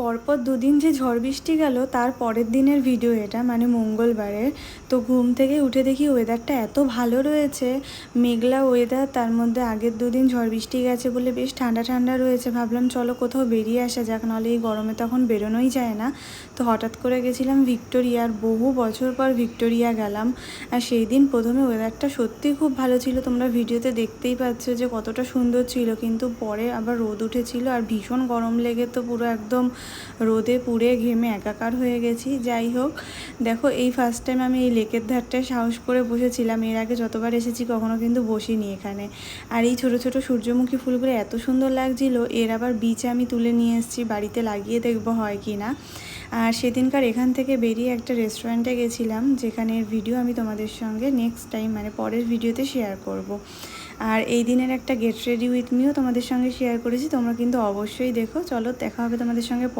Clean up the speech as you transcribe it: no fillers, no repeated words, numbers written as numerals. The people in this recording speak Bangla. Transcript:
পরপর দুদিন যে ঝড় বৃষ্টি গেল তার পরের দিনের ভিডিও এটা, মানে মঙ্গলবারের। তো ঘুম থেকে উঠে দেখি ওয়েদারটা এত ভালো রয়েছে, মেঘলা ওয়েদার, তার মধ্যে আগের দুদিন ঝড় বৃষ্টি গেছে বলে বেশ ঠান্ডা ঠান্ডা রয়েছে। ভাবলাম চলো কোথাও বেরিয়ে আসা যাক, নাহলে এই গরমে তখন বেরোনোই যায় না। তো হঠাৎ করে গেছিলাম ভিক্টোরিয়ার, বহু বছর পর ভিক্টোরিয়া গেলাম। আর সেই দিন প্রথমে ওয়েদারটা সত্যিই খুব ভালো ছিল, তোমরা ভিডিওতে দেখতেই পাচ্ছ যে কতটা সুন্দর ছিল, কিন্তু পরে আবার রোদ উঠেছিল আর ভীষণ গরম লেগে তো পুরো একদম রোদে পুড়ে ঘেমে একাকার হয়ে গেছি। যাই হোক, দেখো এই ফার্স্ট টাইম আমি এই লেকের ধারটায় সাহস করে বসেছিলাম। এর আগে যতবার এসেছি কখনো কিন্তু বসিনি এখানে। আর এই ছোট ছোট সূর্যমুখী ফুলগুলো এত সুন্দর লাগছিল, এর আবার বীজ আমি তুলে নিয়ে এসেছি, বাড়িতে লাগিয়ে দেখবো হয় কি না। আর সেদিনকার এখান থেকে বেরিয়ে একটা রেস্টুরেন্টে গেছিলাম, যেখানের ভিডিও আমি তোমাদের সঙ্গে নেক্সট টাইম মানে পরের ভিডিওতে শেয়ার করব। আর এই দিনের একটা গেট রেডি উইথ মিও তোমাদের সঙ্গে শেয়ার করেছি, তোমরা কিন্তু অবশ্যই দেখো। চলো দেখা হবে তোমাদের সঙ্গে পরে।